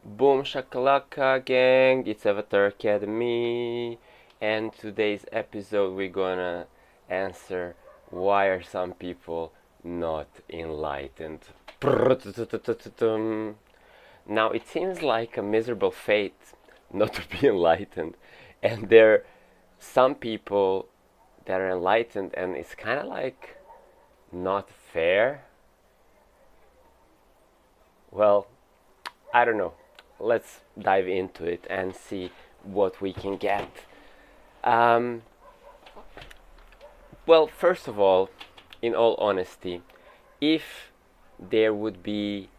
Boom shakalaka gang, it's Avatar Academy, and today's episode we're gonna answer why are some people not enlightened. Now it seems like a miserable fate not to be enlightened, and there are some people that are enlightened, and it's kind of like not fair. Well, I don't know. Let's dive into it and see what we can get. Um, well, first of all, in all honesty, if there would be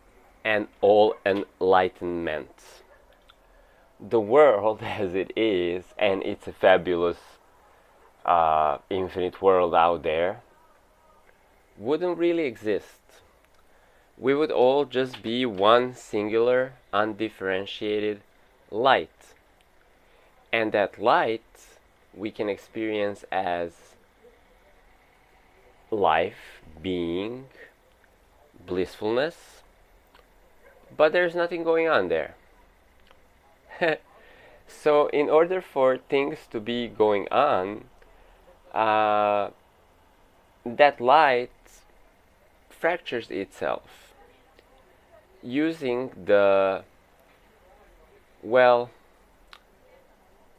an all enlightenment, the world as it is, and it's a fabulous infinite world out there, wouldn't really exist. We would all just be one singular, undifferentiated light. And that light we can experience as life, being, blissfulness, but there's nothing going on there. So, in order for things to be going on, uh, that light fractures itself using the, well,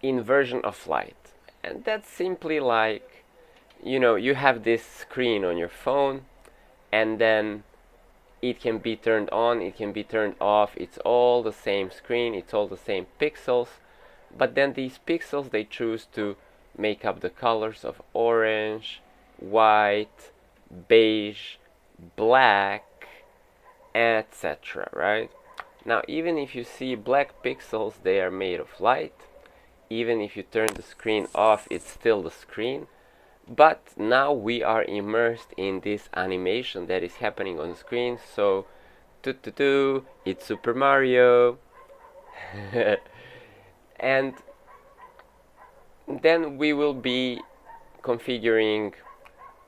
inversion of light. And that's simply like, you have this screen on your phone, and then it can be turned on, it can be turned off. It's all the same screen, it's all the same pixels, but then these pixels, they choose to make up the colors of orange, white, beige, black, etc. Right? Now, even if you see black pixels, they are made of light. Even if you turn the screen off, it's still the screen. But now we are immersed in this animation that is happening on the screen. So, it's Super Mario. And then we will be configuring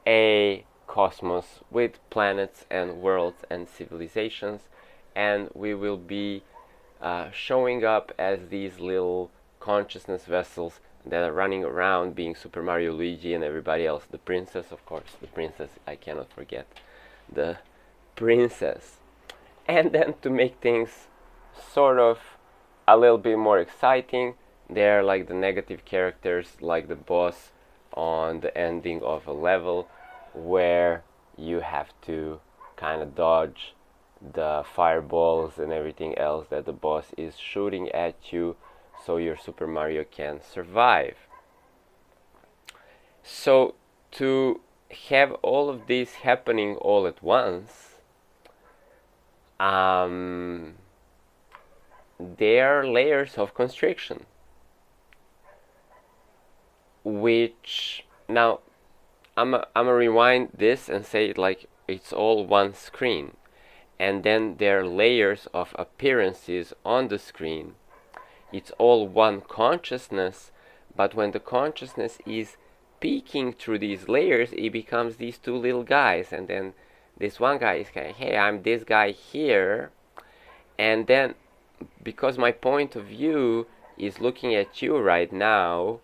a cosmos with planets and worlds and civilizations, and we will be showing up as these little consciousness vessels that are running around, being Super Mario, Luigi, and everybody else. The princess, of course, the princess, I cannot forget the princess. And then to make things sort of a little bit more exciting, they're like the negative characters, like the boss on the ending of a level, where you have to kind of dodge the fireballs and everything else that the boss is shooting at you, so your Super Mario can survive. So to have all of this happening all at once, there are layers of constriction, which now I'm gonna rewind this and say it like it's all one screen, and then there are layers of appearances on the screen. It's all one consciousness, but when the consciousness is peeking through these layers, it becomes these two little guys, and then this one guy is kind of, hey, I'm this guy here, and then because my point of view is looking at you right now,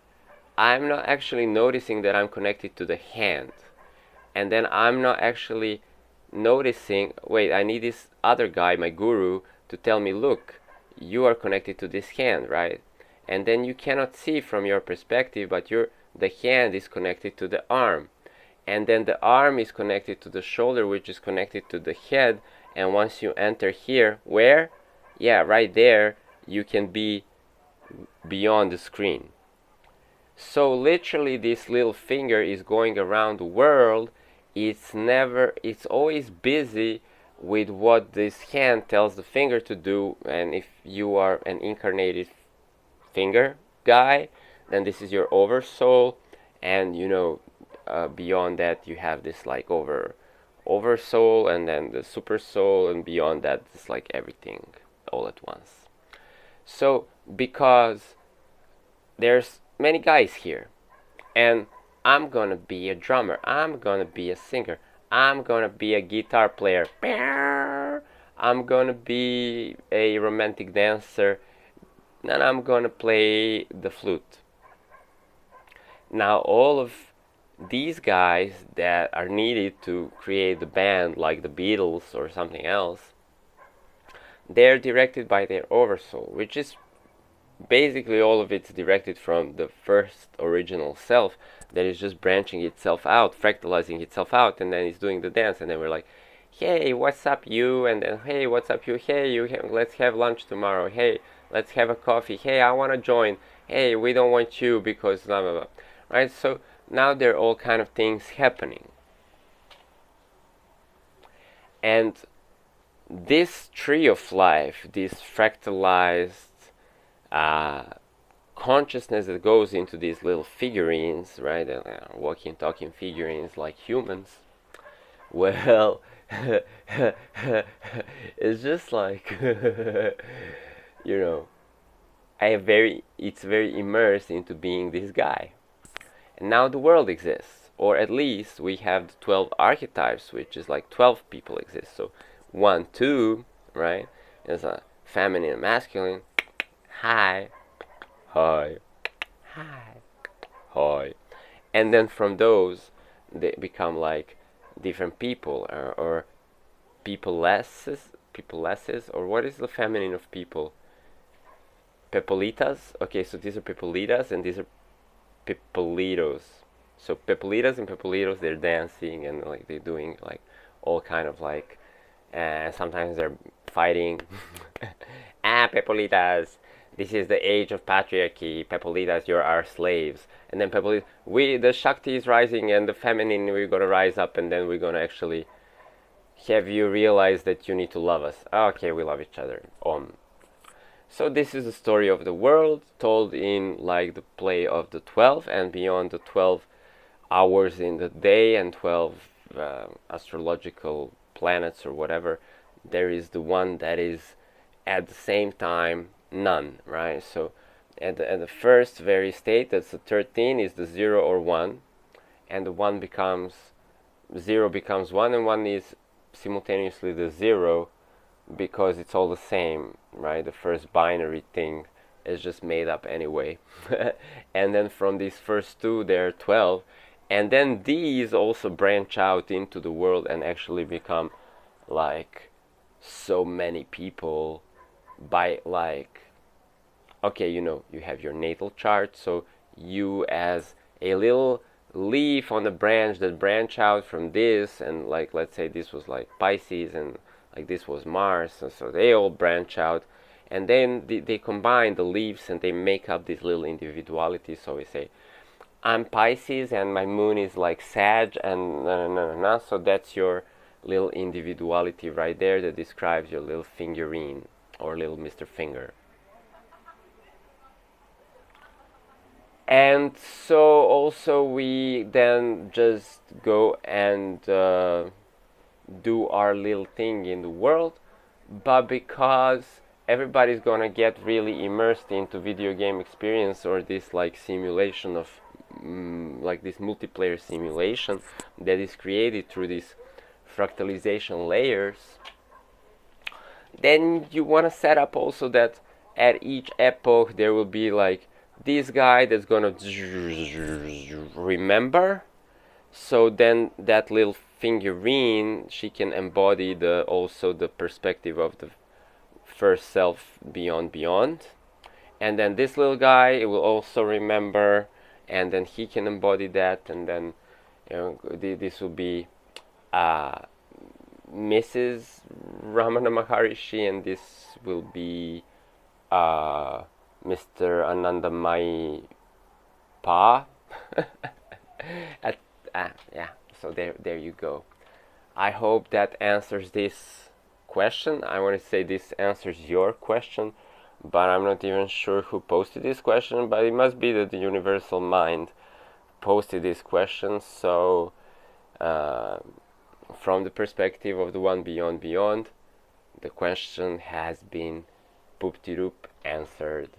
I'm not actually noticing that I'm connected to the hand. And then I'm not actually noticing, wait, I need this other guy, my guru, to tell me, look, you are connected to this hand, right? And then you cannot see from your perspective, but the hand is connected to the arm. And then the arm is connected to the shoulder, which is connected to the head. And once you enter here, where? Yeah, right there, you can be beyond the screen. So literally this little finger is going around the world. It's always busy with what this hand tells the finger to do. And if you are an incarnated finger guy, then this is your oversoul. And beyond that you have this like oversoul, and then the super soul, and beyond that it's like everything all at once. So because there's many guys here, and I'm gonna be a drummer, I'm gonna be a singer, I'm gonna be a guitar player, I'm gonna be a romantic dancer, and I'm gonna play the flute. Now all of these guys that are needed to create the band, like the Beatles or something else, they're directed by their oversoul, which is basically all of it's directed from the first original self that is just branching itself out, fractalizing itself out, and then it's doing the dance. And then we're like, hey, what's up, you? And then, hey, what's up, you? Hey, let's have lunch tomorrow. Hey, let's have a coffee. Hey, I want to join. Hey, we don't want you because blah blah blah. Right? So now there are all kind of things happening, and this tree of life, this fractalized uh, consciousness that goes into these little figurines, right? Walking, talking figurines like humans. Well, it's just like you know, it's very immersed into being this guy. And now the world exists, or at least we have the 12 archetypes, which is like 12 people exist. So 1, 2, right? There's a feminine and masculine. Hi, hi, hi, hi. And then from those, they become like different people, or peoplesses, or what is the feminine of people? Pepolitas? Okay, so these are Pepolitas and these are Pepolitos. So Pepolitas and Pepolitos, they're dancing and like they're doing like all kind of like, sometimes they're fighting. Pepolitas, this is the age of patriarchy. Pepolitas, you're our slaves. And then Pepolitas, the Shakti is rising and the feminine, we're gonna rise up and then we're gonna actually have you realize that you need to love us. Okay, we love each other. So this is the story of the world told in like the play of the 12, and beyond the 12 hours in the day and 12 astrological planets or whatever, there is the one that is at the same time none, right? So at the first very state, that's the 13, is the 0 or 1, and the 1 becomes 0 becomes 1, and 1 is simultaneously the 0, because it's all the same, right? The first binary thing is just made up anyway. And then from these first two, there are 12, and then these also branch out into the world and actually become like so many people by like, okay, you have your natal chart, so you as a little leaf on the branch that branch out from this, and like let's say this was like Pisces and like this was Mars, and so they all branch out, and then they combine the leaves and they make up this little individuality. So we say, I'm Pisces and my moon is like Sag, and so that's your little individuality right there that describes your little fingerine or little Mr. Finger. And so also we then just go and do our little thing in the world, but because everybody's gonna get really immersed into video game experience or this like simulation of like this multiplayer simulation that is created through these fractalization layers, then you want to set up also that at each epoch there will be like this guy that's gonna remember. So then that little figurine, she can embody also the perspective of the first self beyond. And then this little guy, it will also remember, and then he can embody that, and then this will be Mrs. Ramana Maharishi, and this will be Mr. Anandamayi Pa. Yeah, so there you go. I hope that answers this question. I want to say this answers your question, but I'm not even sure who posted this question, but it must be that the universal mind posted this question. So from the perspective of the one beyond, the question has been poop-de-doop answered.